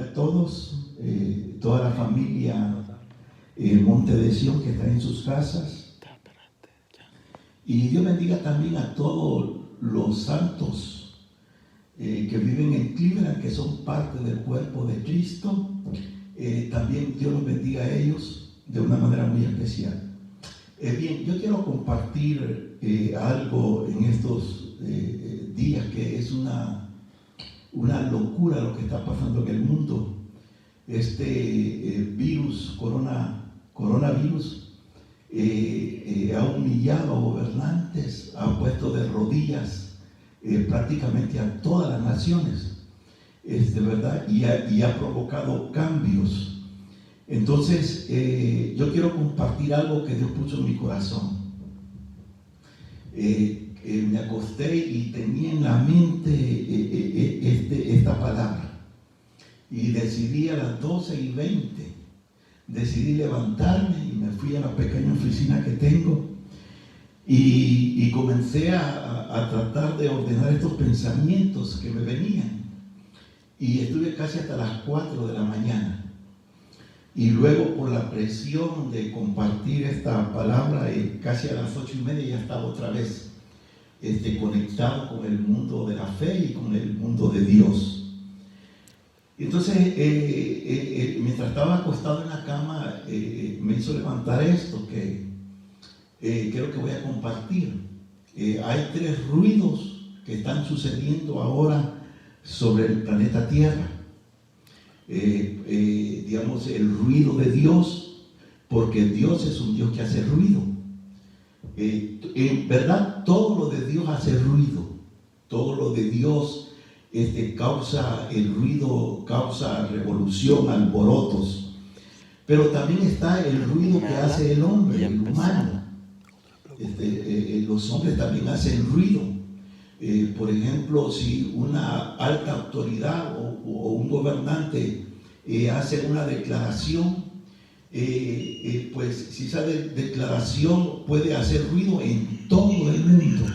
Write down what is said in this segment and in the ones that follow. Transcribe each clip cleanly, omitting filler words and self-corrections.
bendiga a todos, toda la familia Monte de Sion que está en sus casas. Y Dios bendiga también a todos los santos que viven en Cleveland, que son parte del cuerpo de Cristo. También Dios los bendiga a ellos de una manera muy especial. Bien, yo quiero compartir algo en estos días que es una locura lo que está pasando en el mundo. Este virus, coronavirus, ha humillado a gobernantes, ha puesto de rodillas prácticamente a todas las naciones, ¿verdad? Y ha provocado cambios. Entonces, yo quiero compartir algo que Dios puso en mi corazón. Me acosté y tenía en la mente esta palabra. Y decidí a las 12:20, decidí levantarme y me fui a la pequeña oficina que tengo y comencé a tratar de ordenar estos pensamientos que me venían. Y estuve casi hasta las 4 de la mañana. Y luego, por la presión de compartir esta palabra, casi a las 8:30 ya estaba otra vez conectado con el mundo de la fe y con el mundo de Dios. Entonces, mientras estaba acostado en la cama, me hizo levantar esto que creo que voy a compartir. Hay 3 ruidos que están sucediendo ahora sobre el planeta Tierra. Digamos, el ruido de Dios, porque Dios es un Dios que hace ruido. En verdad, todo lo de Dios hace ruido. Todo lo de Dios causa el ruido, causa revolución, alborotos. Pero también está el ruido que hace el hombre, el humano. Los hombres también hacen ruido. Por ejemplo, si una alta autoridad o un gobernante hace una declaración, pues si esa declaración puede hacer ruido en todo el mundo.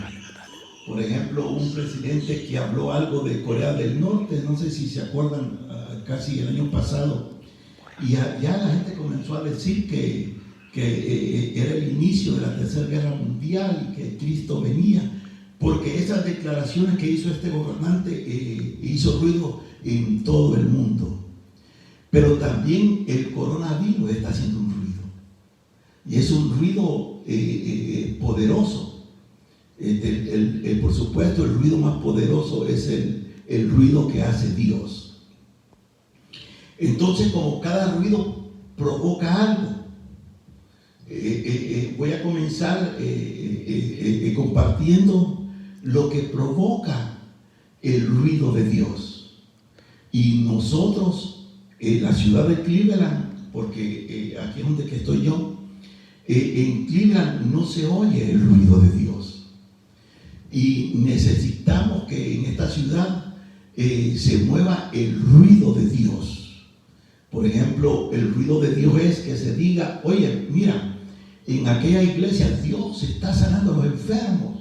Por ejemplo, un presidente que habló algo de Corea del Norte, no sé si se acuerdan, casi el año pasado, y ya la gente comenzó a decir que era el inicio de la Tercera Guerra Mundial y que Cristo venía, porque esas declaraciones que hizo este gobernante hizo ruido en todo el mundo. Pero también el coronavirus está haciendo un ruido, y es un ruido poderoso. Por supuesto, el ruido más poderoso es el ruido que hace Dios. Entonces, como cada ruido provoca algo, voy a comenzar compartiendo lo que provoca el ruido de Dios. Y nosotros, la ciudad de Cleveland, porque aquí es donde que estoy yo, en Cleveland no se oye el ruido de Dios. Y necesitamos que en esta ciudad se mueva el ruido de Dios. Por ejemplo, el ruido de Dios es que se diga: oye, mira, en aquella iglesia Dios está sanando a los enfermos.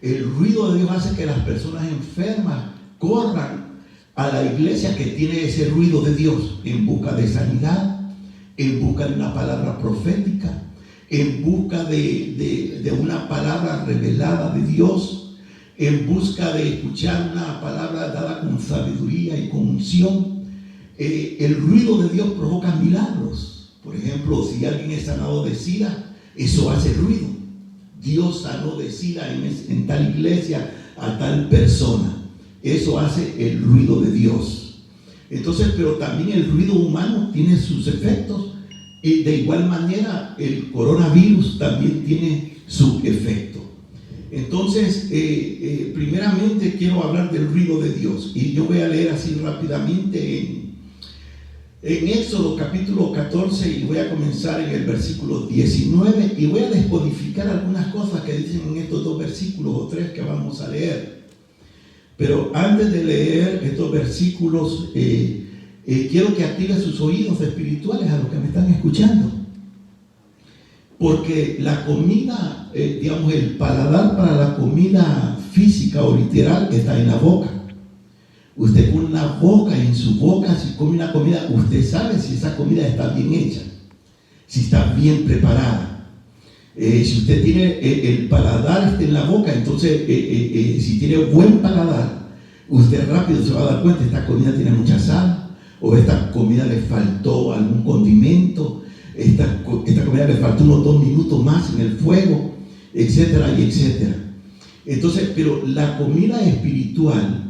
El ruido de Dios hace que las personas enfermas corran a la iglesia que tiene ese ruido de Dios, en busca de sanidad, en busca de una palabra profética, en busca de una palabra revelada de Dios, en busca de escuchar una palabra dada con sabiduría y con unción. El ruido de Dios provoca milagros. Por ejemplo, si alguien es sanado de SIDA, eso hace ruido. Dios sanó de SIDA en tal iglesia a tal persona. Eso hace el ruido de Dios. Entonces, pero también el ruido humano tiene sus efectos. Y de igual manera, el coronavirus también tiene su efecto. Entonces, primeramente quiero hablar del ruido de Dios. Y yo voy a leer así rápidamente en Éxodo capítulo 14, y voy a comenzar en el versículo 19. Y voy a descodificar algunas cosas que dicen en estos 2 versículos o 3 que vamos a leer. Pero antes de leer estos versículos, quiero que active sus oídos espirituales a los que me están escuchando. Porque la comida, digamos, el paladar para la comida física o literal está en la boca. Usted con la boca, en su boca, si come una comida, usted sabe si esa comida está bien hecha, si está bien preparada. Si usted tiene el paladar en la boca, entonces si tiene buen paladar, usted rápido se va a dar cuenta, esta comida tiene mucha sal, o esta comida le faltó algún condimento, esta comida le faltó unos 2 minutos más en el fuego, etcétera y etcétera. Entonces, pero la comida espiritual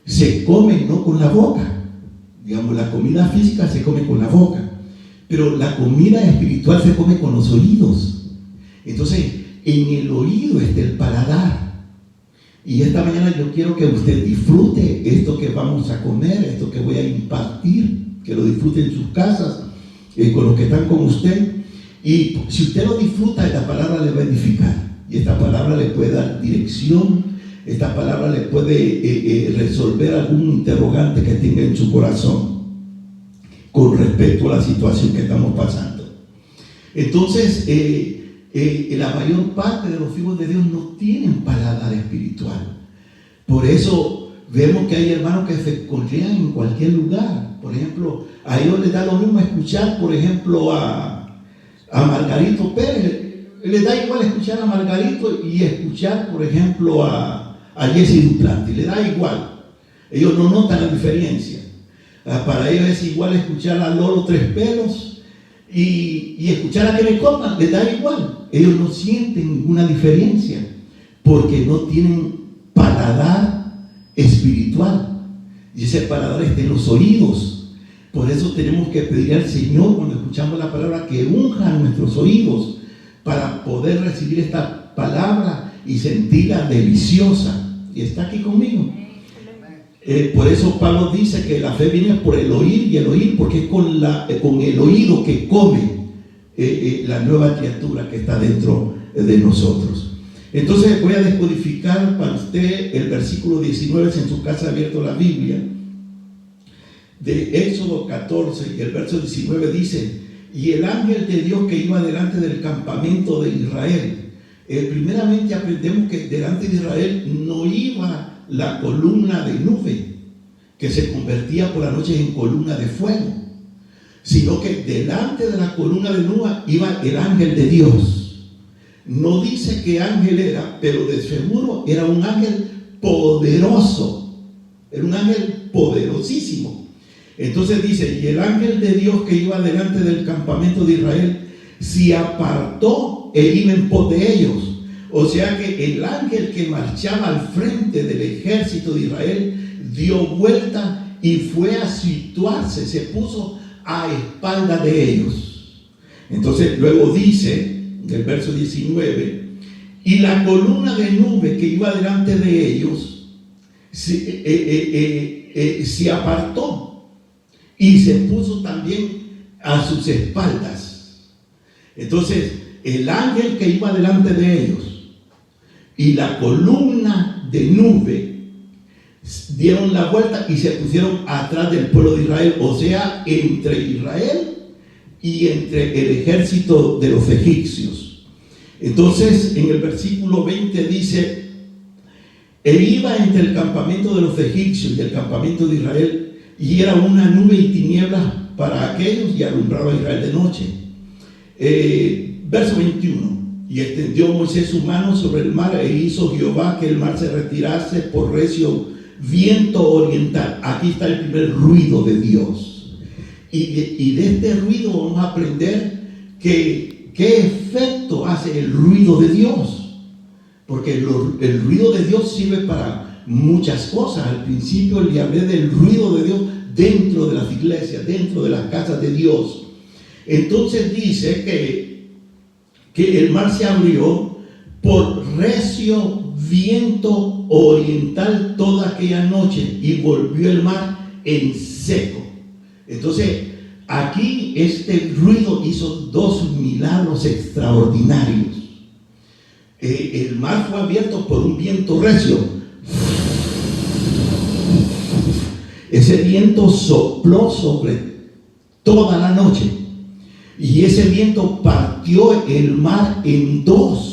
se come no con la boca. Digamos, la comida física se come con la boca, pero la comida espiritual se come con los oídos. Entonces, en el oído está el paladar. Y esta mañana yo quiero que usted disfrute esto que vamos a comer, esto que voy a impartir, que lo disfrute en sus casas, con los que están con usted. Y si usted lo disfruta, esta palabra le va a edificar. Y esta palabra le puede dar dirección, esta palabra le puede resolver algún interrogante que tenga en su corazón con respecto a la situación que estamos pasando. Entonces, la mayor parte de los hijos de Dios no tienen paladar espiritual. Por eso vemos que hay hermanos que se escondrían en cualquier lugar. Por ejemplo, a ellos les da lo mismo escuchar, por ejemplo, a Margarito Pérez. Les da igual escuchar a Margarito y escuchar, por ejemplo, a Jesse Duplantis. Les da igual. Ellos no notan la diferencia. Para ellos es igual escuchar a Lolo Tres Pelos y escuchar a Kenneth Copeland. Les da igual. Ellos no sienten ninguna diferencia porque no tienen paladar espiritual. Y ese paladar está en los oídos. Por eso tenemos que pedir al Señor, cuando escuchamos la palabra, que unja nuestros oídos para poder recibir esta palabra y sentirla deliciosa. Y está aquí conmigo. Por eso Pablo dice que la fe viene por el oír, y el oír porque es con el oído que come la nueva criatura que está dentro de nosotros. Entonces voy a descodificar para usted el versículo 19, si en su casa ha abierto la Biblia, de Éxodo 14, y el verso 19 dice: y el ángel de Dios que iba delante del campamento de Israel. Primeramente aprendemos que delante de Israel no iba la columna de nube, que se convertía por la noche en columna de fuego, sino que delante de la columna de nube iba el ángel de Dios. No dice qué ángel era, pero de seguro era un ángel poderoso, era un ángel poderosísimo. Entonces dice: y el ángel de Dios que iba delante del campamento de Israel se apartó e iba en pos de ellos. O sea que el ángel que marchaba al frente del ejército de Israel dio vuelta y fue a situarse, se puso a espalda de ellos. Entonces luego dice, del verso 19: y la columna de nube que iba delante de ellos se apartó y se puso también a sus espaldas. Entonces el ángel que iba delante de ellos y la columna de nube dieron la vuelta y se pusieron atrás del pueblo de Israel, o sea, entre Israel y entre el ejército de los egipcios. Entonces en el versículo 20 dice: e iba entre el campamento de los egipcios y el campamento de Israel, y era una nube y tinieblas para aquellos, y alumbraba a Israel de noche. Verso 21: y extendió Moisés su mano sobre el mar, e hizo Jehová que el mar se retirase por recio viento oriental. Aquí está el primer ruido de Dios. Y de este ruido vamos a aprender qué efecto hace el ruido de Dios. Porque el ruido de Dios sirve para muchas cosas. Al principio le hablé del ruido de Dios dentro de las iglesias, dentro de las casas de Dios. Entonces dice que el mar se abrió por recio viento oriental toda aquella noche, y volvió el mar en seco. Entonces aquí este ruido hizo 2 milagros extraordinarios. El mar fue abierto por un viento recio. Ese viento sopló sobre toda la noche, y ese viento partió el mar en 2.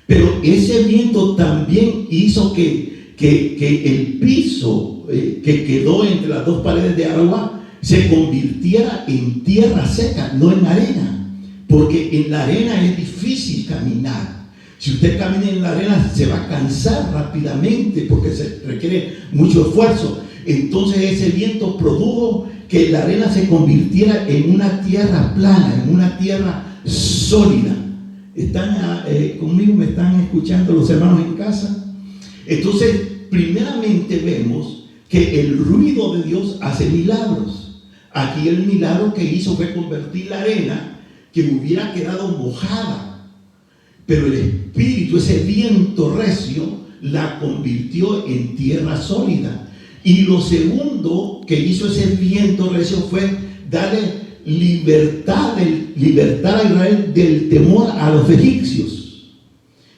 Pero ese viento también hizo que el piso viento que quedó entre las dos paredes de agua se convirtiera en tierra seca, no en arena, porque en la arena es difícil caminar. Si usted camina en la arena se va a cansar rápidamente porque se requiere mucho esfuerzo. Entonces ese viento produjo que la arena se convirtiera en una tierra plana, en una tierra sólida. ¿Están conmigo? ¿Me están escuchando los hermanos en casa? Entonces, primeramente vemos que el ruido de Dios hace milagros. Aquí el milagro que hizo fue convertir la arena que hubiera quedado mojada, pero el Espíritu, ese viento recio, la convirtió en tierra sólida. Y lo segundo que hizo ese viento recio fue darle libertad a Israel del temor a los egipcios.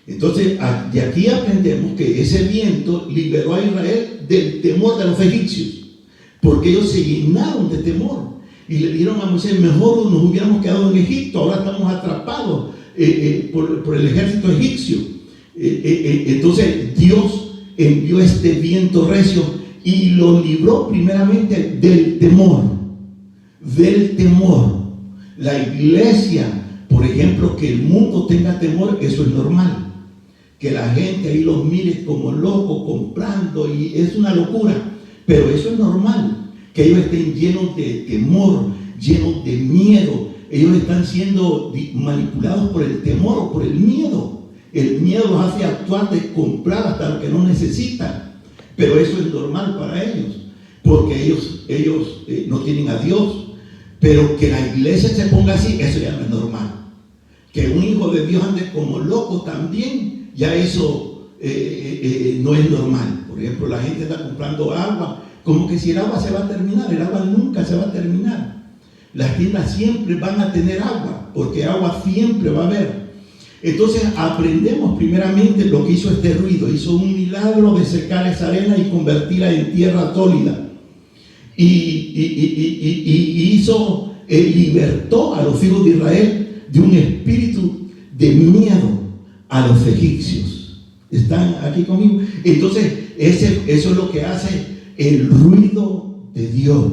Entonces, de aquí aprendemos que ese viento liberó a Israel del temor de los egipcios, porque ellos se llenaron de temor y le dijeron a Moisés: mejor nos hubiéramos quedado en Egipto, ahora estamos atrapados por el ejército egipcio. Entonces Dios envió este viento recio y lo libró primeramente del temor. La iglesia, por ejemplo, que el mundo tenga temor, eso es normal. Que la gente ahí los mire como locos comprando, y es una locura, pero eso es normal. Que ellos estén llenos de temor, llenos de miedo. Ellos están siendo manipulados por el temor o por el miedo. El miedo los hace actuar de comprar hasta lo que no necesitan. Pero eso es normal para ellos, porque ellos no tienen a Dios. Pero que la iglesia se ponga así, eso ya no es normal. Que un hijo de Dios ande como loco también, ya eso no es normal. Por ejemplo, la gente está comprando agua, como que si el agua se va a terminar. El agua nunca se va a terminar. Las tiendas siempre van a tener agua, porque agua siempre va a haber. Entonces aprendemos primeramente lo que hizo este ruido. Hizo un milagro de secar esa arena y convertirla en tierra sólida. Y libertó a los hijos de Israel de un espíritu de miedo a los egipcios. ¿Están aquí conmigo? Entonces eso es lo que hace el ruido de Dios.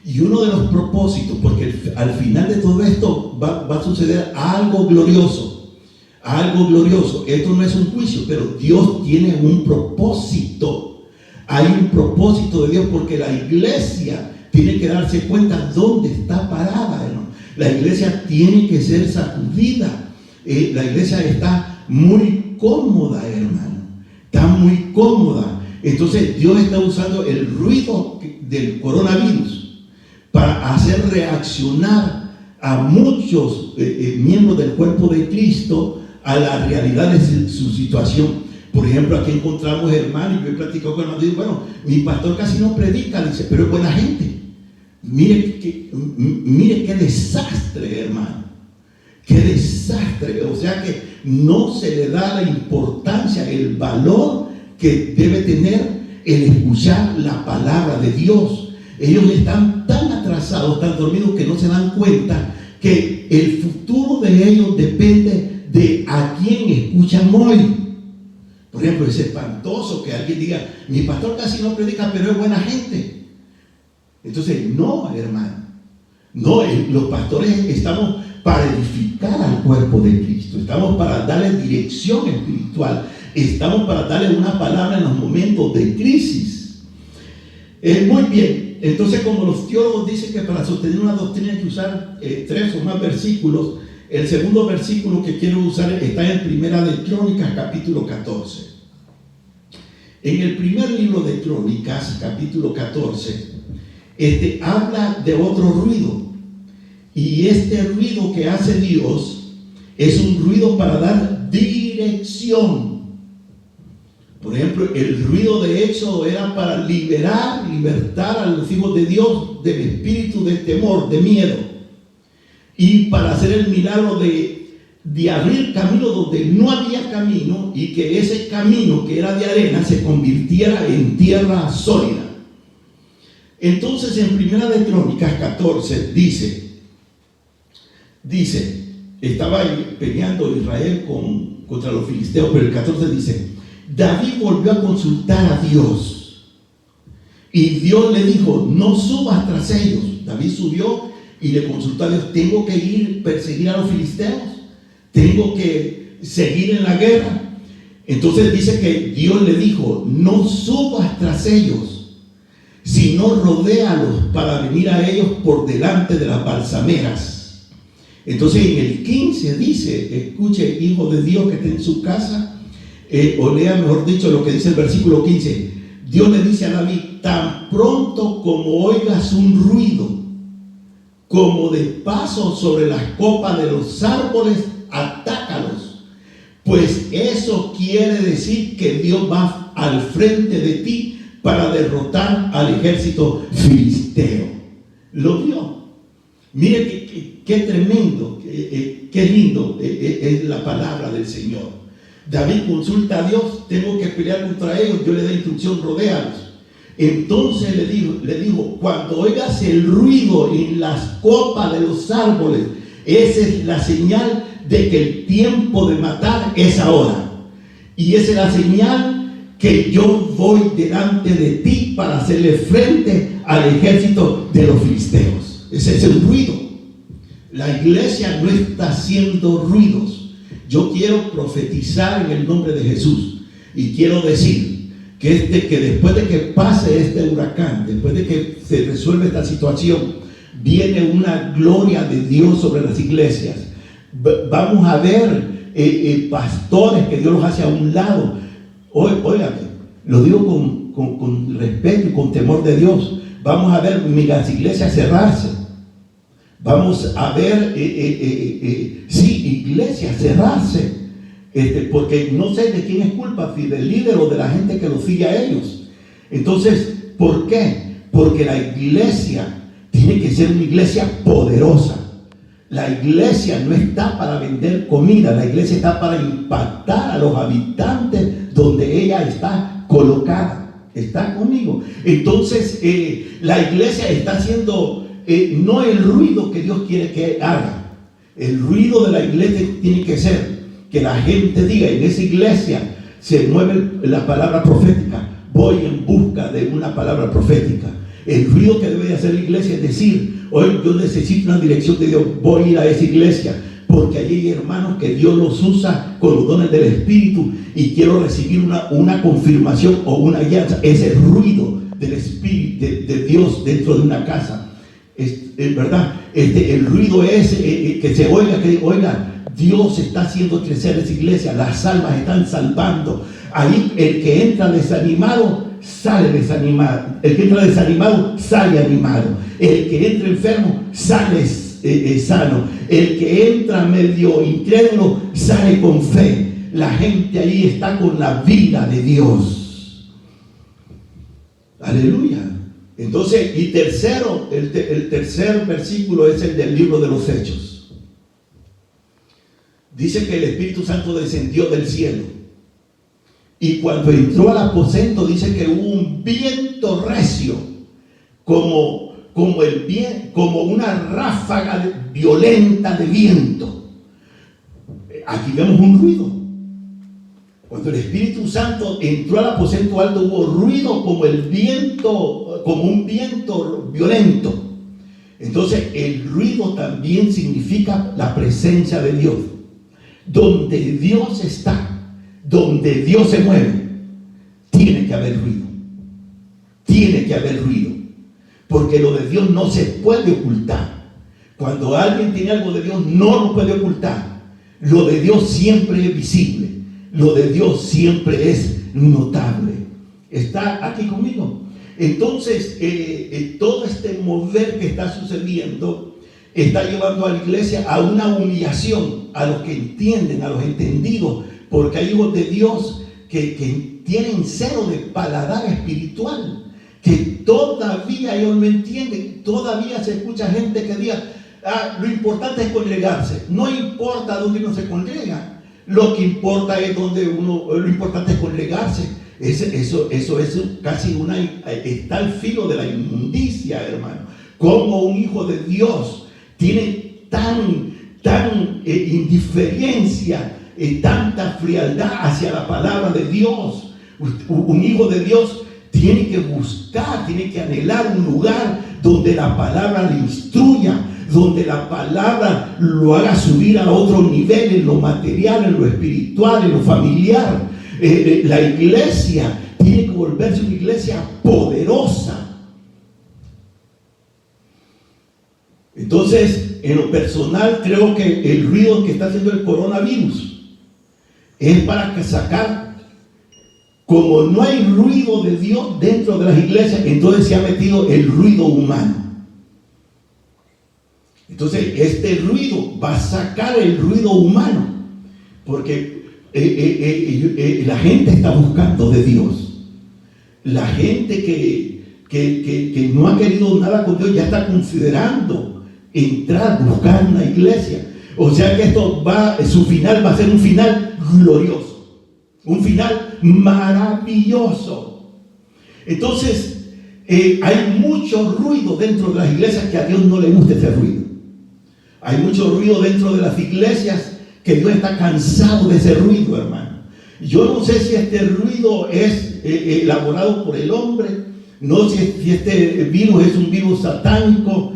Y uno de los propósitos, porque al final de todo esto va a suceder algo glorioso. Algo glorioso. Esto no es un juicio, pero Dios tiene un propósito. Hay un propósito de Dios, porque la iglesia tiene que darse cuenta dónde está parada, hermano. La iglesia tiene que ser sacudida. La iglesia está muy cómoda, hermano. Está muy cómoda. Entonces Dios está usando el ruido del coronavirus para hacer reaccionar a muchos miembros del cuerpo de Cristo a la realidad de su situación. Por ejemplo, aquí encontramos hermanos, y yo he platicado con hermanos, y digo: bueno, mi pastor casi no predica, dice, pero es buena gente. Mire qué desastre, hermano. Qué desastre. O sea que no se le da la importancia, el valor que debe tener el escuchar la palabra de Dios. Ellos están tan atrasados, tan dormidos, que no se dan cuenta que el futuro de ellos depende de a quién escuchan hoy. Por ejemplo, es espantoso que alguien diga: mi pastor casi no predica, pero es buena gente. Entonces, no, hermano. No, los pastores estamos para edificar al cuerpo de Cristo. Estamos para darle dirección espiritual. Estamos para darle una palabra en los momentos de crisis. Muy bien. Entonces, como los teólogos dicen que para sostener una doctrina hay que usar 3 o más versículos, el segundo versículo que quiero usar está en Primera de Crónicas, capítulo 14. En el primer libro de Crónicas, capítulo 14, habla de otro ruido. Y este ruido que hace Dios es un ruido para dar dirección. Por ejemplo, el ruido de Éxodo era para libertar a los hijos de Dios del espíritu de temor, de miedo. Y para hacer el milagro de abrir camino donde no había camino, y que ese camino que era de arena se convirtiera en tierra sólida. Entonces, en Primera de Crónicas 14 dice, estaba peleando Israel contra los filisteos, pero el 14 dice: David volvió a consultar a Dios. Y Dios le dijo, no subas tras ellos. David subió y le consultó a Dios, ¿tengo que ir a perseguir a los filisteos? ¿Tengo que seguir en la guerra? Entonces dice que Dios le dijo, no subas tras ellos, sino rodéalos para venir a ellos por delante de las balsameras. Entonces en el 15 dice, escuche, hijo de Dios que está en su casa, o lea mejor dicho lo que dice el versículo 15. Dios le dice a David, tan pronto como oigas un ruido, como de paso sobre las copas de los árboles, atácalos. Pues eso quiere decir que Dios va al frente de ti para derrotar al ejército filisteo. Lo vio. Mire qué tremendo, qué lindo es la palabra del Señor. David consulta a Dios, tengo que pelear contra ellos, yo le doy instrucción, rodéalos. Entonces le dijo, cuando oigas el ruido en las copas de los árboles, esa es la señal de que el tiempo de matar es ahora. Y esa es la señal que yo voy delante de ti para hacerle frente al ejército de los filisteos. Ese es el ruido. La iglesia no está haciendo ruidos. Yo quiero profetizar en el nombre de Jesús y quiero decir que después de que pase este huracán, después de que se resuelva esta situación, viene una gloria de Dios sobre las iglesias. Vamos a ver pastores que Dios los hace a un lado. Óigame, lo digo con respeto y con temor de Dios. Vamos a ver megas iglesias cerrarse. Vamos a ver iglesias cerrarse, porque no sé de quién es culpa, si del líder o de la gente que los sigue a ellos. Entonces, ¿por qué? Porque la iglesia tiene que ser una iglesia poderosa. La iglesia no está para vender comida, la iglesia está para impactar a los habitantes donde ella está colocada. ¿Está conmigo? Entonces, la iglesia está haciendo no el ruido que Dios quiere que haga. El ruido de la iglesia tiene que ser que la gente diga, en esa iglesia se mueve la palabra profética, voy en busca de una palabra profética. El ruido que debe de hacer la iglesia es decir, hoy yo necesito una dirección de Dios, voy a ir a esa iglesia, porque allí hay hermanos que Dios los usa con los dones del Espíritu y quiero recibir una confirmación o una guianza. Ese ruido del Espíritu de Dios dentro de una casa. Es verdad, el ruido es que se oiga, que oiga, Dios está haciendo crecer esa iglesia, las almas están salvando. Ahí el que entra desanimado sale desanimado, el que entra desanimado sale animado, el que entra enfermo sale sano, el que entra medio incrédulo sale con fe. La gente ahí está con la vida de Dios. Aleluya. Entonces, y tercero, el tercer versículo es el del libro de los Hechos. Dice que el Espíritu Santo descendió del cielo. Y cuando entró al aposento, dice que hubo un viento recio, como una ráfaga violenta de viento. Aquí vemos un ruido. Cuando el Espíritu Santo entró al aposento alto, hubo ruido como un viento violento. Entonces, el ruido también significa la presencia de Dios. Donde Dios está, donde Dios se mueve, tiene que haber ruido. Tiene que haber ruido. Porque lo de Dios no se puede ocultar. Cuando alguien tiene algo de Dios, no lo puede ocultar. Lo de Dios siempre es visible. Lo de Dios siempre es notable. ¿Está aquí conmigo? Entonces, todo este mover que está sucediendo está llevando a la iglesia a una humillación, a los que entienden, a los entendidos, porque hay hijos de Dios que tienen cero de paladar espiritual, que todavía ellos no entienden. Todavía se escucha gente que diga, lo importante es congregarse. No importa dónde uno se congrega. Lo que importa es lo importante es congregarse. Eso es casi está al filo de la inmundicia, hermano. Como un hijo de Dios tiene tan indiferencia, tanta frialdad hacia la palabra de Dios. Un hijo de Dios tiene que buscar, tiene que anhelar un lugar donde la palabra le instruya, donde la palabra lo haga subir a otro nivel en lo material, en lo espiritual, en lo familiar. La iglesia tiene que volverse una iglesia poderosa. Entonces, en lo personal, creo que el ruido que está haciendo el coronavirus es para sacar, como no hay ruido de Dios dentro de las iglesias, entonces se ha metido el ruido humano. Entonces, este ruido va a sacar el ruido humano, porque la gente está buscando de Dios. La gente que no ha querido nada con Dios ya está considerando entrar, buscar una iglesia. O sea que su final va a ser un final glorioso, un final maravilloso. Entonces, hay mucho ruido dentro de las iglesias que a Dios no le gusta ese ruido. Hay mucho ruido dentro de las iglesias que Dios está cansado de ese ruido, hermano. Yo no sé si este ruido es elaborado por el hombre, no sé si este virus es un virus satánico,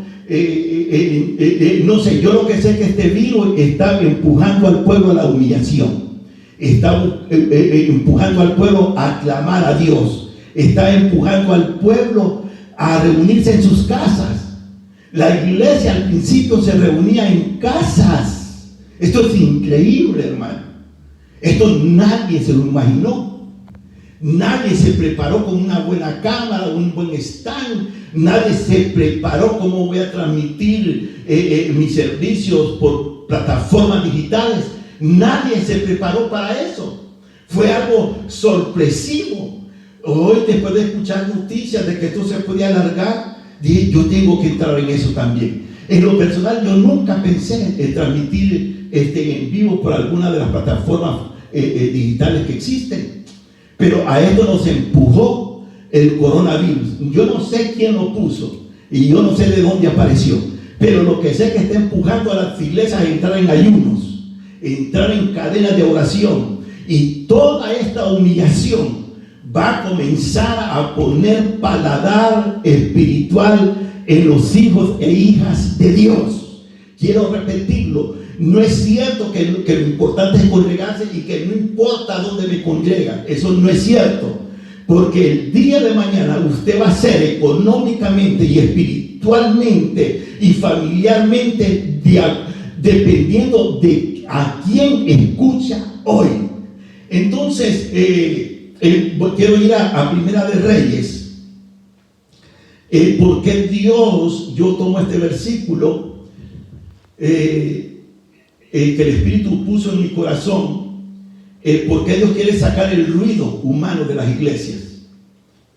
no sé. Yo lo que sé es que este virus está empujando al pueblo a la humillación, está empujando al pueblo a clamar a Dios, está empujando al pueblo a reunirse en sus casas. La iglesia al principio se reunía en casas. Esto es increíble, hermano. Esto nadie se lo imaginó. Nadie se preparó con una buena cámara, un buen stand. Nadie se preparó cómo voy a transmitir mis servicios por plataformas digitales. Nadie se preparó para eso. Fue algo sorpresivo. Hoy, después de escuchar noticias de que esto se podía alargar, dije, yo tengo que entrar en eso también. En lo personal, yo nunca pensé en transmitir en vivo por alguna de las plataformas digitales que existen. Pero a esto nos empujó el coronavirus. Yo no sé quién lo puso y yo no sé de dónde apareció. Pero lo que sé es que está empujando a las iglesias a entrar en ayunos, entrar en cadenas de oración. Y toda esta humillación va a comenzar a poner paladar espiritual en los hijos e hijas de Dios. Quiero repetirlo. No es cierto que lo importante es congregarse y que no importa dónde me congrega. Eso no es cierto. Porque el día de mañana usted va a ser económicamente y espiritualmente y familiarmente dependiendo de a quién escucha hoy. Entonces, quiero ir a Primera de Reyes. Porque Dios, yo tomo este versículo que el Espíritu puso en mi corazón, porque Dios quiere sacar el ruido humano de las iglesias.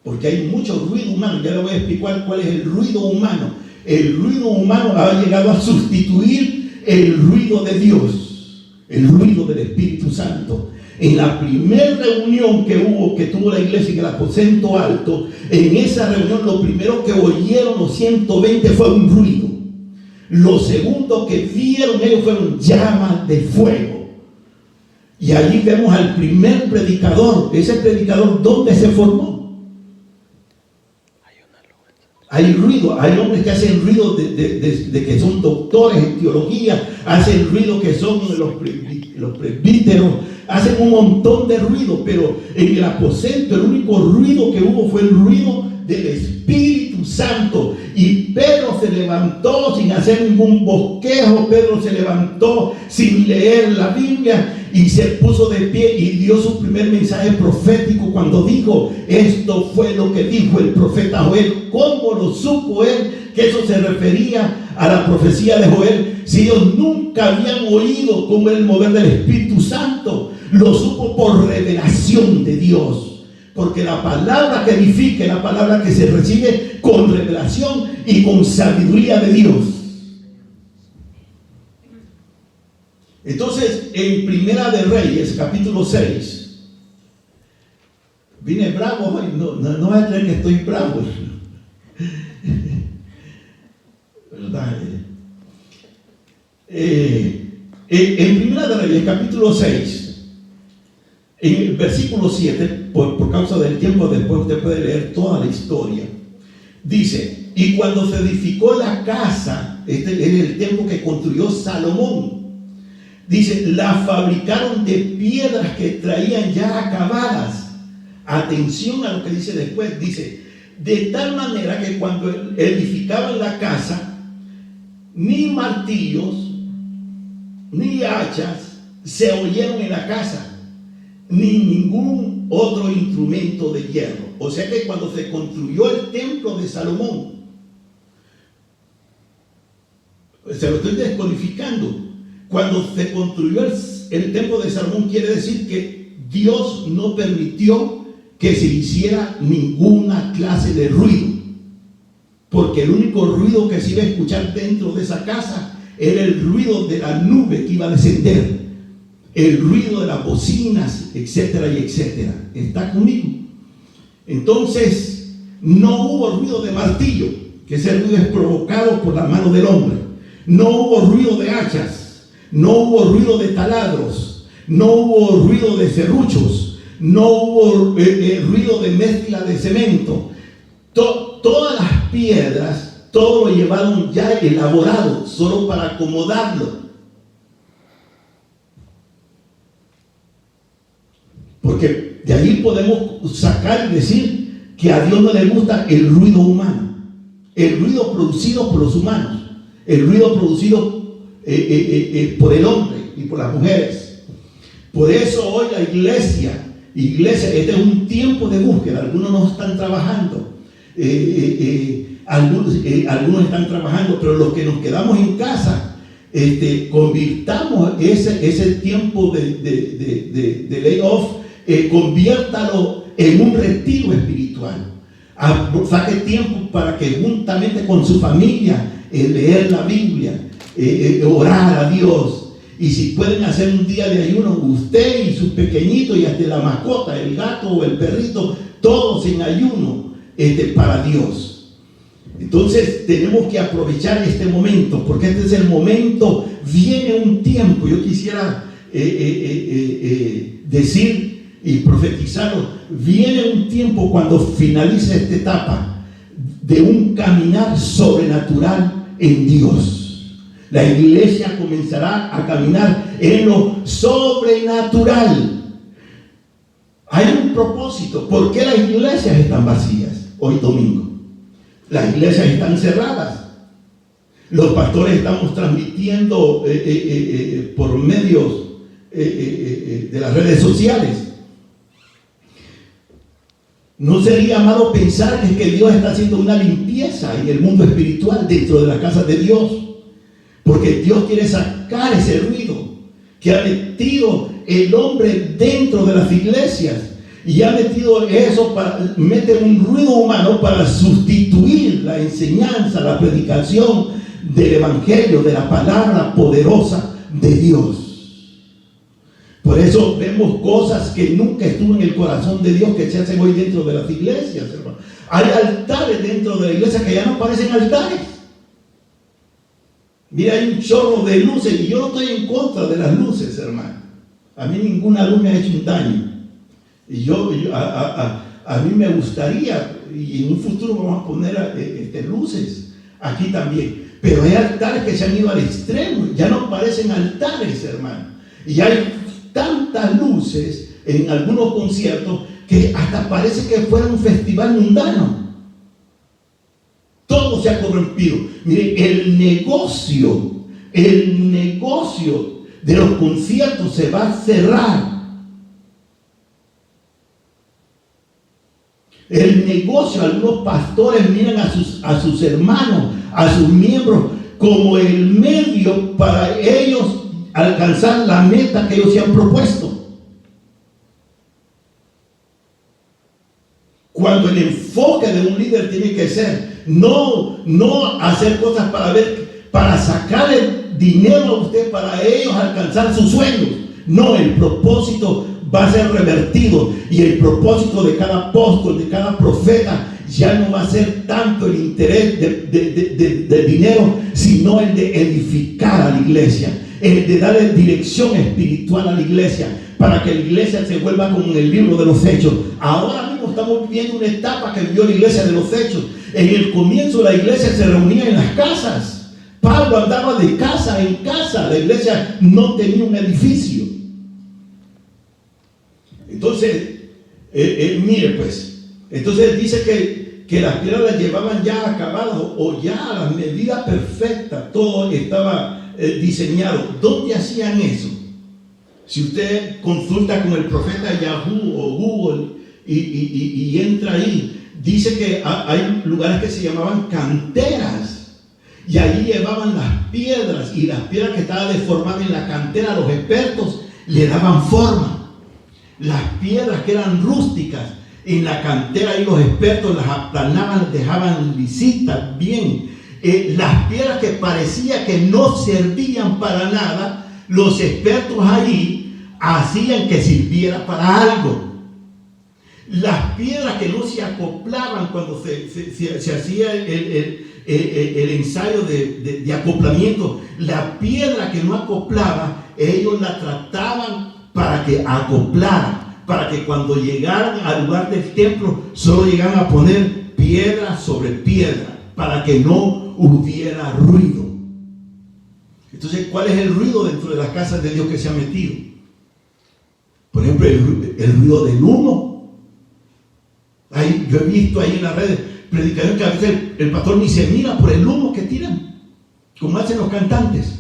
Porque hay mucho ruido humano. Ya le voy a explicar cuál es el ruido humano. El ruido humano ha llegado a sustituir el ruido de Dios, el ruido del Espíritu Santo. En la primera reunión que tuvo la iglesia en el aposento alto, en esa reunión lo primero que oyeron los 120 fue un ruido. Lo segundo que vieron ellos fueron llamas de fuego. Y allí vemos al primer predicador. Ese predicador, ¿dónde se formó? Hay ruido, hay hombres que hacen ruido de que son doctores en teología, hacen ruido que son los presbíteros, hacen un montón de ruido, pero en el aposento el único ruido que hubo fue el ruido del Espíritu Santo. Y Pedro se levantó sin hacer ningún bosquejo. Pedro se levantó sin leer la Biblia y se puso de pie y dio su primer mensaje profético cuando dijo: esto fue lo que dijo el profeta Joel. ¿Cómo lo supo él que eso se refería a la profecía de Joel? Si ellos nunca habían oído cómo era el mover del Espíritu Santo, lo supo por revelación de Dios. Porque la palabra que edifica es la palabra que se recibe con revelación y con sabiduría de Dios. Entonces, en Primera de Reyes, capítulo 6, vine bravo hoy, no voy a creer que estoy bravo. ¿Verdad? En Primera de Reyes, capítulo 6, en el versículo 7, por por causa del tiempo después usted puede leer toda la historia. Dice, y cuando se edificó la casa, este es el templo que construyó Salomón, dice, la fabricaron de piedras que traían ya acabadas. Atención a lo que dice después, dice, de tal manera que cuando edificaban la casa, ni martillos, ni hachas se oyeron en la casa, ni ningún otro instrumento de hierro. O sea que cuando se construyó el templo de Salomón, se lo estoy descodificando, cuando se construyó el templo de Salomón, quiere decir que Dios no permitió que se hiciera ninguna clase de ruido, porque el único ruido que se iba a escuchar dentro de esa casa era el ruido de la nube que iba a descender, el ruido de las bocinas, etcétera y etcétera. ¿Está conmigo? Entonces no hubo ruido de martillo, que ese ruido es provocado por la mano del hombre. No hubo ruido de hachas, no hubo ruido de taladros, no hubo ruido de serruchos, no hubo ruido de mezcla de cemento. Todas las piedras, todo lo llevaron ya elaborado, solo para acomodarlo. Porque de ahí podemos sacar y decir que a Dios no le gusta el ruido humano, el ruido producido por los humanos, el ruido producido por el hombre y por las mujeres. Por eso hoy la iglesia, este es un tiempo de búsqueda. Algunos no están trabajando, algunos están trabajando, pero los que nos quedamos en casa, convirtamos ese tiempo de layoff, conviértalo en un retiro espiritual. Saque tiempo para que juntamente con su familia leer la Biblia, orar a Dios. Y si pueden hacer un día de ayuno, usted y sus pequeñitos y hasta la mascota, el gato o el perrito, todos en ayuno para Dios. Entonces tenemos que aprovechar este momento, porque este es el momento. Viene un tiempo, yo quisiera decir y profetizarlo, viene un tiempo cuando finalice esta etapa de un caminar sobrenatural en Dios. La iglesia comenzará a caminar en lo sobrenatural. Hay un propósito. ¿Por qué las iglesias están vacías hoy domingo? Las iglesias están cerradas. Los pastores estamos transmitiendo por medios de las redes sociales. ¿No sería malo pensar que Dios está haciendo una limpieza en el mundo espiritual dentro de la casa de Dios? Porque Dios quiere sacar ese ruido que ha metido el hombre dentro de las iglesias, y ha metido eso para meter un ruido humano para sustituir la enseñanza, la predicación del evangelio, de la palabra poderosa de Dios. Por eso vemos cosas que nunca estuvo en el corazón de Dios que se hacen hoy dentro de las iglesias, hermano. Hay altares dentro de la iglesia que ya no parecen altares. Mira, hay un chorro de luces, y yo no estoy en contra de las luces, hermano. A mí ninguna luz me ha hecho un daño. Y a mí me gustaría, y en un futuro vamos a poner luces aquí también. Pero hay altares que se han ido al extremo, ya no parecen altares, hermano. Y hay tantas luces en algunos conciertos que hasta parece que fuera un festival mundano. Todo se ha corrompido. Mire, el negocio de los conciertos se va a cerrar. El negocio, algunos pastores miran a sus hermanos, a sus miembros, como el medio para ellos alcanzar la meta que ellos se han propuesto. Cuando el enfoque de un líder tiene que ser no hacer cosas para sacarle dinero a usted, para ellos alcanzar sus sueños. No, el propósito va a ser revertido, y el propósito de cada apóstol, de cada profeta, ya no va a ser tanto el interés de dinero, sino el de edificar a la iglesia, de darle dirección espiritual a la iglesia, para que la iglesia se vuelva como en el libro de los Hechos. Ahora mismo estamos viviendo una etapa que vivió la iglesia de los Hechos. En el comienzo la iglesia se reunía en las casas. Pablo andaba de casa en casa. La iglesia no tenía un edificio. Entonces, mire pues, entonces dice que las piedras las llevaban ya acabado o ya a la medida perfecta. Todo estaba diseñado. ¿Dónde hacían eso? Si usted consulta con el profeta Yahoo o Google y entra ahí, dice que hay lugares que se llamaban canteras, y ahí llevaban las piedras, y las piedras que estaban deformadas en la cantera, los expertos le daban forma. Las piedras que eran rústicas, en la cantera ahí los expertos las aplanaban, las dejaban lisitas, bien. Las piedras que parecía que no servían para nada, los expertos allí hacían que sirviera para algo. Las piedras que no se acoplaban cuando se hacía el ensayo de acoplamiento, la piedra que no acoplaba, ellos la trataban para que acoplara, para que cuando llegaran al lugar del templo solo llegaran a poner piedra sobre piedra, para que no hubiera ruido. Entonces, ¿cuál es el ruido dentro de las casas de Dios que se ha metido? Por ejemplo, el ruido del humo. Yo he visto ahí en las redes predicadores que a veces el pastor ni se mira por el humo que tiran, como hacen los cantantes.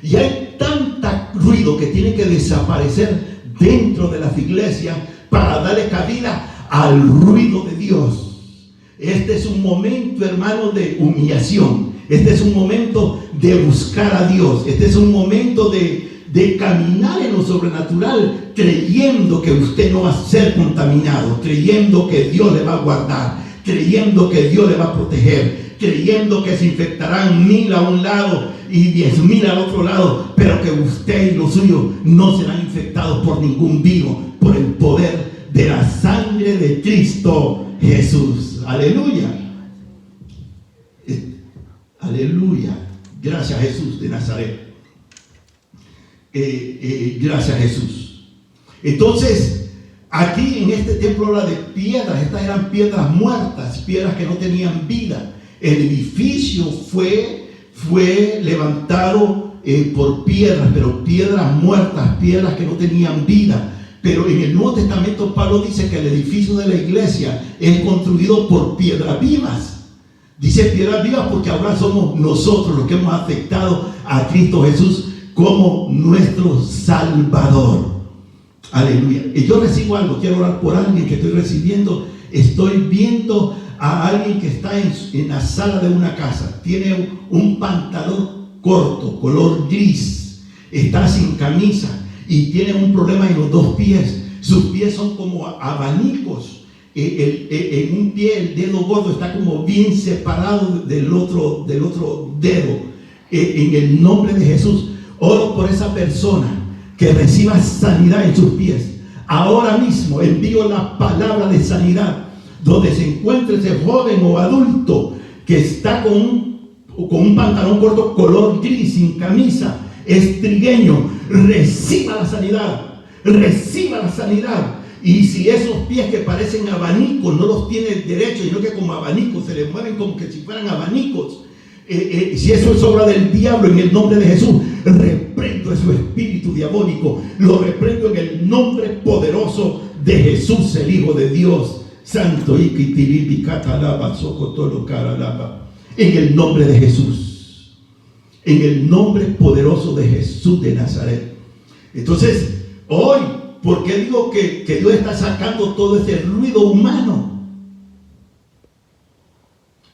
Y hay tanta ruido que tiene que desaparecer dentro de las iglesias para darle cabida al ruido de Dios. Este es un momento, hermano, de humillación. Este es un momento de buscar a Dios. Este es un momento de caminar en lo sobrenatural, creyendo que usted no va a ser contaminado, creyendo que Dios le va a guardar, creyendo que Dios le va a proteger, creyendo que se infectarán 1000 a un lado y 10,000 al otro lado, pero que usted y los suyos no serán infectados por ningún virus, por el poder de la sangre de Cristo Jesús. Aleluya. Aleluya. Gracias, Jesús de Nazaret. Gracias, Jesús. Entonces, aquí en este templo habla de piedras. Estas eran piedras muertas, piedras que no tenían vida. El edificio fue levantado por piedras, pero piedras muertas, piedras que no tenían vida. Pero en el Nuevo Testamento Pablo dice que el edificio de la iglesia es construido por piedras vivas. Dice piedras vivas porque ahora somos nosotros los que hemos aceptado a Cristo Jesús como nuestro Salvador. Aleluya. Y yo recibo algo, quiero orar por alguien que estoy recibiendo. Estoy viendo a alguien que está en la sala de una casa. Tiene un pantalón corto, color gris. Está sin camisa y tiene un problema en los dos pies. Sus pies son como abanicos. En un pie el dedo gordo está como bien separado del otro dedo. En el nombre de Jesús, oro por esa persona que reciba sanidad en sus pies. Ahora mismo envío la palabra de sanidad. Donde se encuentre ese joven o adulto que está con un pantalón corto color gris, sin camisa, es trigueño, reciba la sanidad, reciba la sanidad. Y si esos pies que parecen abanicos no los tiene derecho, sino que como abanicos se les mueven como que si fueran abanicos, si eso es obra del diablo, en el nombre de Jesús reprendo su espíritu diabólico, lo reprendo en el nombre poderoso de Jesús, el Hijo de Dios Santo. En el nombre de Jesús, en el nombre poderoso de Jesús de Nazaret. Entonces, hoy, ¿por qué digo que Dios está sacando todo ese ruido humano?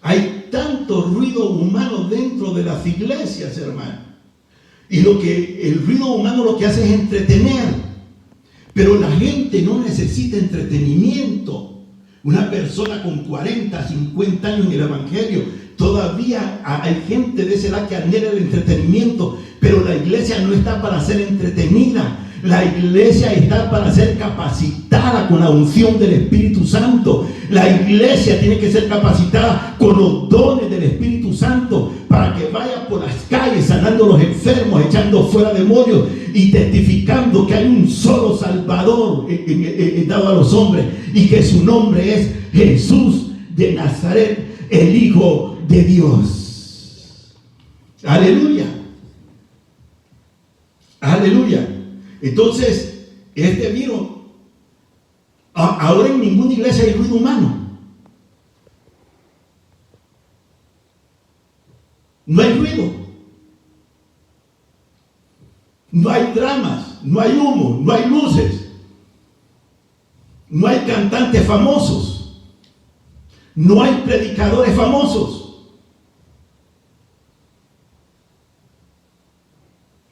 Hay tanto ruido humano dentro de las iglesias, hermano. Y el ruido humano lo que hace es entretener. Pero la gente no necesita entretenimiento. Una persona con 40, 50 años en el evangelio, todavía hay gente de esa edad que anhela el entretenimiento. Pero la iglesia no está para ser entretenida. La iglesia está para ser capacitada con la unción del Espíritu Santo. La iglesia tiene que ser capacitada con los dones del Espíritu Santo para que vaya por las calles sanando sanando a los enfermos, echando fuera demonios y testificando que hay un solo Salvador dado a los hombres y que su nombre es Jesús de Nazaret, el Hijo de Dios. Aleluya. Aleluya. Entonces, este virus, ahora en ninguna iglesia hay ruido humano. No hay ruido, no hay dramas, no hay humo, no hay luces, no hay cantantes famosos, no hay predicadores famosos.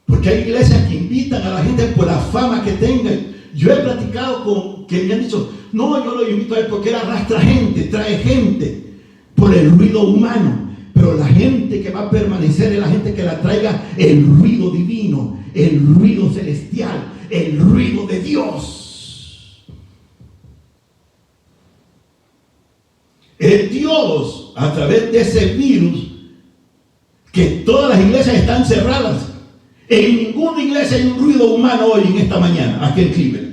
Porque hay iglesias que invitan a la gente por la fama que tengan. Yo he platicado con que me han dicho, no, yo lo invito a él porque él arrastra gente, trae gente por el ruido humano. Pero la gente que va a permanecer es la gente que la traiga el ruido divino, el ruido celestial, el ruido de Dios. El Dios, a través de ese virus, que todas las iglesias están cerradas. En ninguna iglesia hay un ruido humano hoy en esta mañana, aquí en Cleveland.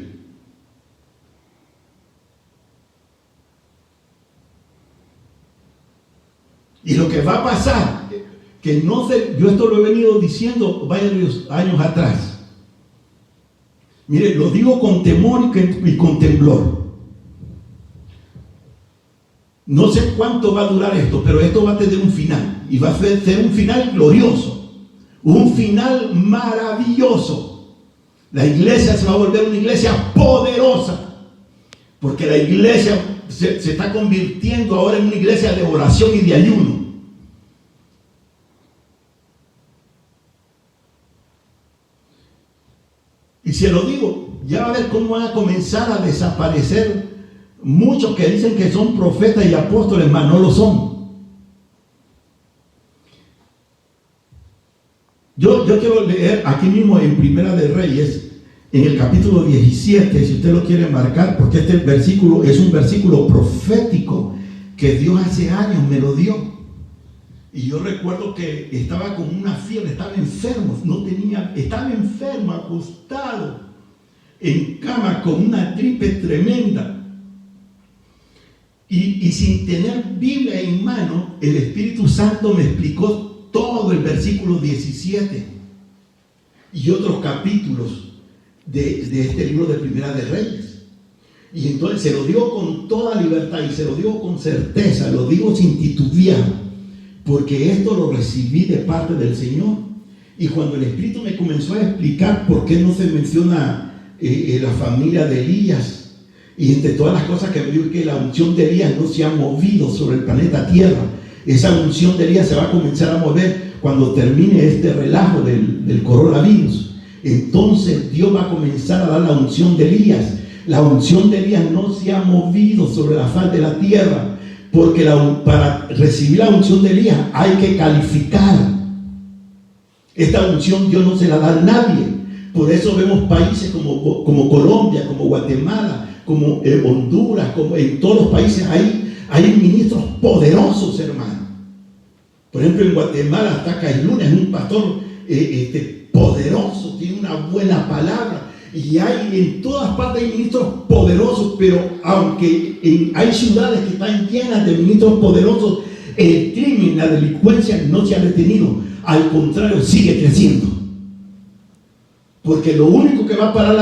Y lo que va a pasar, que no sé, yo esto lo he venido diciendo varios años atrás. Mire, lo digo con temor y con temblor. No sé cuánto va a durar esto, pero esto va a tener un final. Y va a ser un final glorioso. Un final maravilloso. La iglesia se va a volver una iglesia poderosa. Porque la iglesia se está convirtiendo ahora en una iglesia de oración y de ayuno. Y se lo digo, ya va a ver cómo van a comenzar a desaparecer muchos que dicen que son profetas y apóstoles, mas no lo son. Yo quiero leer aquí mismo en Primera de Reyes, en el capítulo 17, si usted lo quiere marcar, porque este versículo es un versículo profético que Dios hace años me lo dio. Y yo recuerdo que estaba con una fiebre, estaba enfermo, estaba enfermo, acostado en cama con una gripe tremenda. Y sin tener Biblia en mano, el Espíritu Santo me explicó todo el versículo 17 y otros capítulos de este libro de Primera de Reyes. Y entonces se lo digo con toda libertad y se lo digo con certeza, lo digo sin titubear, porque esto lo recibí de parte del Señor. Y cuando el Espíritu me comenzó a explicar por qué no se menciona la familia de Elías, y entre todas las cosas que me dijo, que la unción de Elías no se ha movido sobre el planeta Tierra. Esa unción de Elías se va a comenzar a mover cuando termine este relajo del coronavirus. Entonces Dios va a comenzar a dar la unción de Elías. La unción de Elías no se ha movido sobre la faz de la tierra, porque para recibir la unción de Elías hay que calificar. Esta unción Dios no se la da a nadie. Por eso vemos países como Colombia, como Guatemala, como Honduras, como en todos los países hay ministros poderosos, hermano. Por ejemplo, en Guatemala está Cailuna, es un pastor poderoso, tiene una buena palabra. Y en todas partes hay ministros poderosos, pero aunque hay ciudades que están llenas de ministros poderosos, el crimen, la delincuencia no se ha detenido. Al contrario, sigue creciendo. Porque lo único que va a parar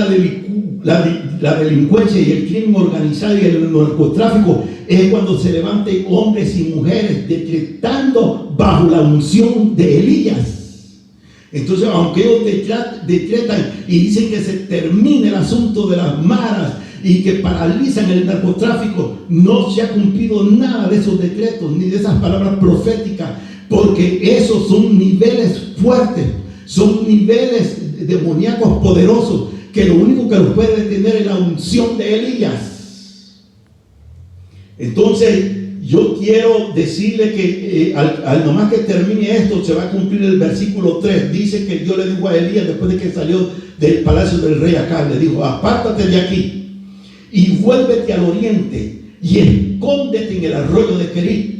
la delincuencia y el crimen organizado y el narcotráfico es cuando se levanten hombres y mujeres decretando bajo la unción de Elías. Entonces, aunque ellos decretan y dicen que se termine el asunto de las maras y que paralizan el narcotráfico, no se ha cumplido nada de esos decretos ni de esas palabras proféticas, porque esos son niveles fuertes, son niveles demoníacos poderosos, que lo único que los puede detener es la unción de Elías. Entonces, yo quiero decirle que al nomás que termine esto, se va a cumplir el versículo 3. Dice que Dios le dijo a Elías, después de que salió del palacio del rey Acab, le dijo: apártate de aquí y vuélvete al oriente y escóndete en el arroyo de Querit.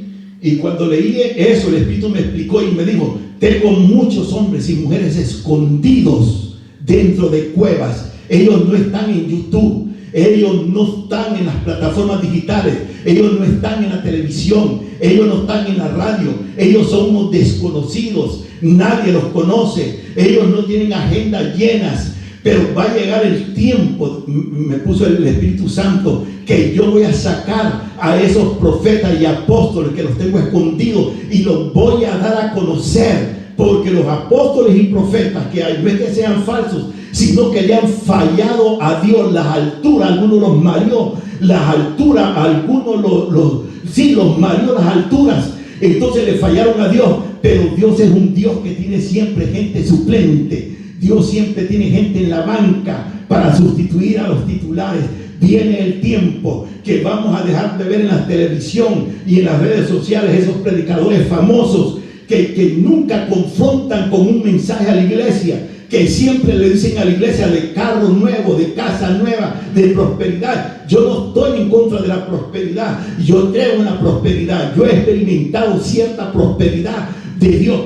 Y cuando leí eso, el Espíritu me explicó y me dijo: tengo muchos hombres y mujeres escondidos dentro de cuevas. Ellos no están en YouTube, ellos no están en las plataformas digitales, ellos no están en la televisión, ellos no están en la radio, ellos son unos desconocidos, nadie los conoce, ellos no tienen agendas llenas. Pero va a llegar el tiempo, me puso el Espíritu Santo, que yo voy a sacar a esos profetas y apóstoles que los tengo escondidos y los voy a dar a conocer. Porque los apóstoles y profetas, que no es que sean falsos, sino que le han fallado a Dios, las alturas, algunos los mareó, las alturas, algunos los mareó las alturas. Entonces le fallaron a Dios, pero Dios es un Dios que tiene siempre gente suplente. Dios siempre tiene gente en la banca para sustituir a los titulares. Viene el tiempo que vamos a dejar de ver en la televisión y en las redes sociales esos predicadores famosos que nunca confrontan con un mensaje a la iglesia, que siempre le dicen a la iglesia de carro nuevo, de casa nueva, de prosperidad. Yo no estoy en contra de la prosperidad, yo creo en la prosperidad, yo he experimentado cierta prosperidad de Dios,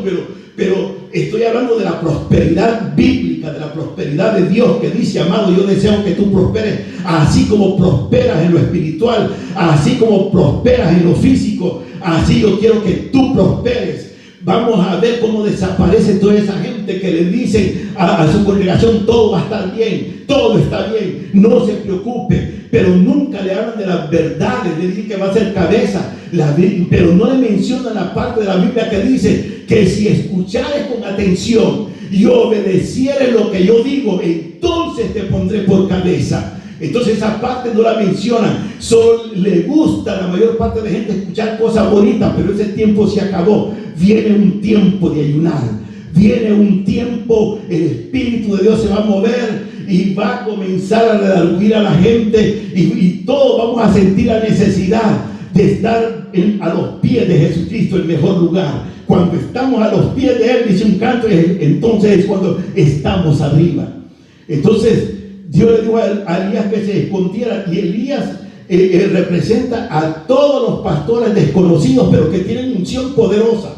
pero estoy hablando de la prosperidad bíblica, de la prosperidad de Dios, que dice: amado, yo deseo que tú prosperes así como prosperas en lo espiritual, así como prosperas en lo físico, así yo quiero que tú prosperes. Vamos a ver cómo desaparece toda esa gente que le dicen a su congregación: todo va a estar bien, todo está bien, no se preocupe. Pero nunca le hablan de las verdades, le dicen que va a ser cabeza, pero no le mencionan la parte de la Biblia que dice que si escuchares con atención y obedecieres lo que yo digo, entonces te pondré por cabeza. Entonces esa parte no la mencionan. Solo le gusta a la mayor parte de gente escuchar cosas bonitas, pero ese tiempo se acabó. Viene un tiempo de ayunar, viene un tiempo, el Espíritu de Dios se va a mover y va a comenzar a redarguir a la gente, y todos vamos a sentir la necesidad de estar a los pies de Jesucristo, el mejor lugar. Cuando estamos a los pies de Él, dice un canto, entonces es cuando estamos arriba. Entonces Dios le dijo a Elías que se escondiera, y Elías representa a todos los pastores desconocidos, pero que tienen unción poderosa.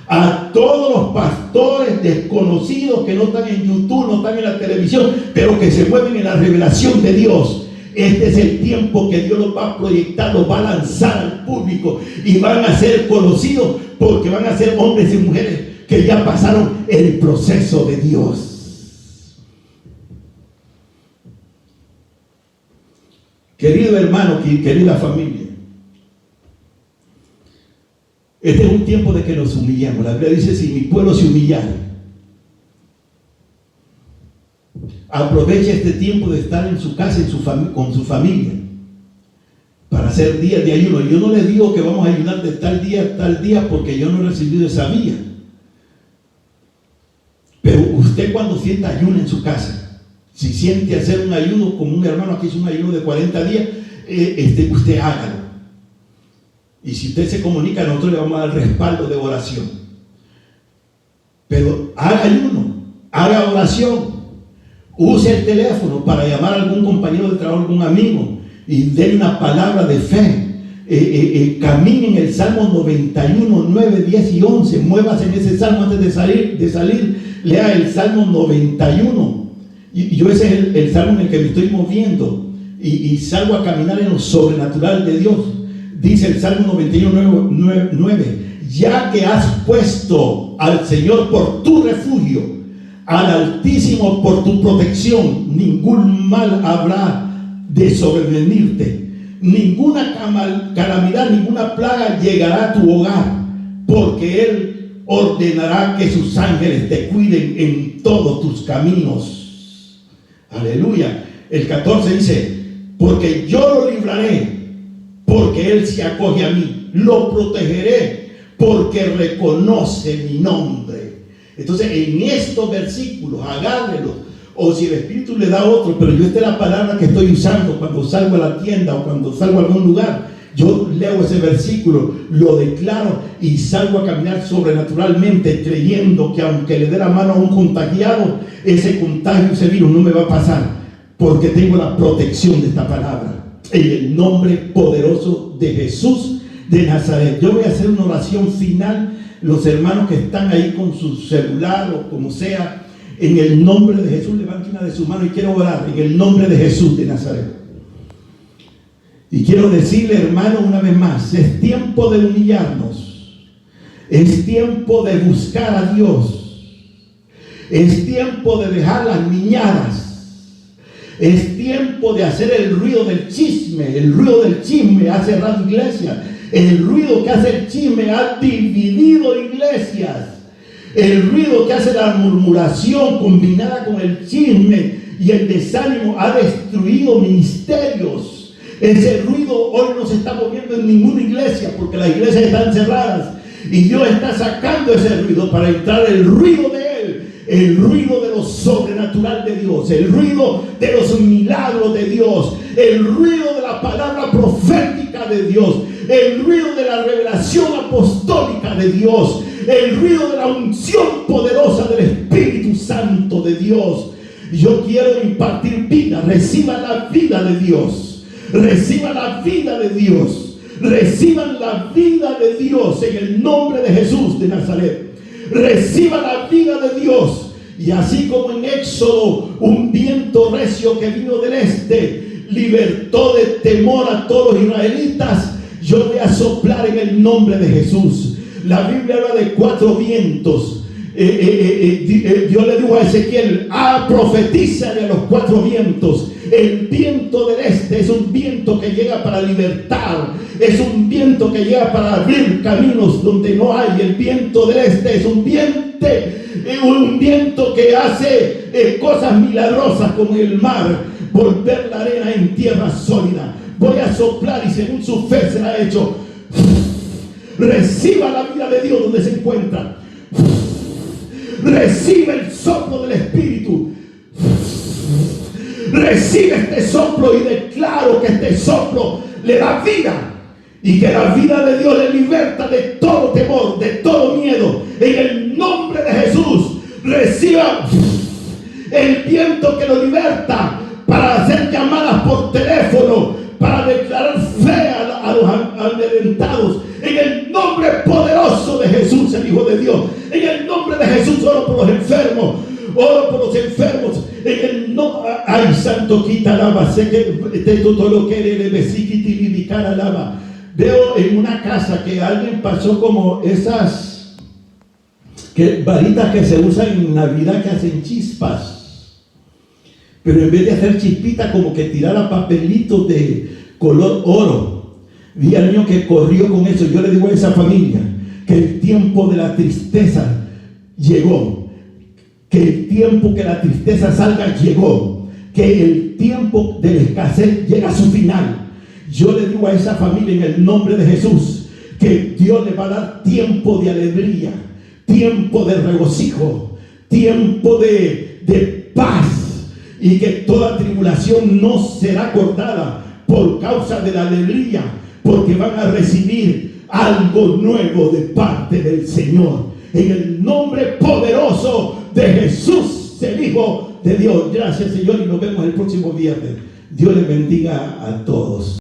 A todos los pastores desconocidos que no están en YouTube, no están en la televisión, pero que se mueven en la revelación de Dios. Este es el tiempo que Dios los va a proyectar, los va a lanzar al público y van a ser conocidos, porque van a ser hombres y mujeres que ya pasaron el proceso de Dios. Querido hermano, querida familia, este es un tiempo de que nos humillemos. La Biblia dice: si mi pueblo se humillare. Aprovecha este tiempo de estar en su casa, con su familia, para hacer días de ayuno. Yo no les digo que vamos a ayunar de tal día a tal día, porque yo no he recibido esa vía. Pero usted, cuando sienta ayuno en su casa, si siente hacer un ayuno, como un hermano aquí hizo un ayuno de 40 días, usted hágalo. Y si usted se comunica, nosotros le vamos a dar respaldo de oración. Pero haga ayuno, haga oración. Use el teléfono para llamar a algún compañero de trabajo, algún amigo, y denle una palabra de fe. Camine en el Salmo 91, 9, 10 y 11. Muévase en ese salmo antes de salir. Lea el Salmo 91. Y yo ese es el salmo en el que me estoy moviendo. Y salgo a caminar en lo sobrenatural de Dios. Dice el Salmo 91, 9: ya que has puesto al Señor por tu refugio, al Altísimo por tu protección, ningún mal habrá de sobrevenirte, ninguna calamidad, ninguna plaga llegará a tu hogar, porque Él ordenará que sus ángeles te cuiden en todos tus caminos. Aleluya. El 14 dice: porque yo lo libraré, porque Él se acoge a mí, lo protegeré, porque reconoce mi nombre. Entonces, en estos versículos, agárrelos, o si el Espíritu le da otro, pero yo esta es la palabra que estoy usando cuando salgo a la tienda o cuando salgo a algún lugar. Yo leo ese versículo, lo declaro y salgo a caminar sobrenaturalmente, creyendo que aunque le dé la mano a un contagiado, ese contagio, ese virus no me va a pasar, porque tengo la protección de esta palabra. En el nombre poderoso de Jesús, de Nazaret. Yo voy a hacer una oración final. Los hermanos que están ahí con su celular o como sea, en el nombre de Jesús, levanten una de sus manos y quiero orar en el nombre de Jesús de Nazaret. Y quiero decirle, hermano, una vez más, es tiempo de humillarnos, es tiempo de buscar a Dios, es tiempo de dejar las niñadas, es tiempo de hacer el ruido del chisme. El ruido del chisme ha cerrado iglesias. El ruido que hace el chisme ha dividido iglesias. El ruido que hace la murmuración combinada con el chisme y el desánimo ha destruido ministerios. Ese ruido hoy no se está moviendo en ninguna iglesia porque las iglesias están cerradas y Dios está sacando ese ruido para entrar el ruido de Él, el ruido de lo sobrenatural de Dios, el ruido de los milagros de Dios, el ruido de la palabra profética de Dios, el ruido de la revelación apostólica de Dios, el ruido de la unción poderosa del Espíritu Santo de Dios. Yo quiero impartir vida. Reciban la vida de Dios, reciban la vida de Dios, reciban la vida de Dios en el nombre de Jesús de Nazaret. Reciban la vida de Dios. Y así como en Éxodo un viento recio que vino del este libertó de temor a todos los israelitas, yo voy a soplar en el nombre de Jesús. La Biblia habla de 4 vientos. Dios le dijo a Ezequiel: profetízale a los 4 vientos. El viento del este es un viento que llega para libertar, es un viento que llega para abrir caminos donde no hay. El viento del este es un viento que hace cosas milagrosas como el mar, volver la arena en tierra sólida. Voy a soplar y según su fe será hecho. Reciba la vida de Dios donde se encuentra. Recibe el soplo del Espíritu. Recibe este soplo y declaro que este soplo le da vida y que la vida de Dios le liberta de todo temor, de todo miedo. En el nombre de Jesús, reciba el viento que lo liberta para hacer llamadas por teléfono, para declarar fe a los amedrentados. En el nombre poderoso de Jesús, el Hijo de Dios. En el nombre de Jesús oro por los enfermos. Oro por los enfermos. En el nombre. Ay, santo, quita lava. Sé que todo lo que le vesiquitilibicar alaba. Veo en una casa que alguien pasó como esas varitas que se usan en Navidad que hacen chispas. Pero en vez de hacer chispitas, como que tirara papelitos de color oro. Vi al niño que corrió con eso. Yo le digo a esa familia que el tiempo de la tristeza llegó. Que el tiempo que la tristeza salga llegó. Que el tiempo de la escasez llega a su final. Yo le digo a esa familia en el nombre de Jesús que Dios le va a dar tiempo de alegría, tiempo de regocijo, tiempo de paz, y que toda tribulación no será cortada por causa de la alegría, porque van a recibir algo nuevo de parte del Señor. En el nombre poderoso de Jesús, el Hijo de Dios. Gracias, Señor, y nos vemos el próximo viernes. Dios les bendiga a todos.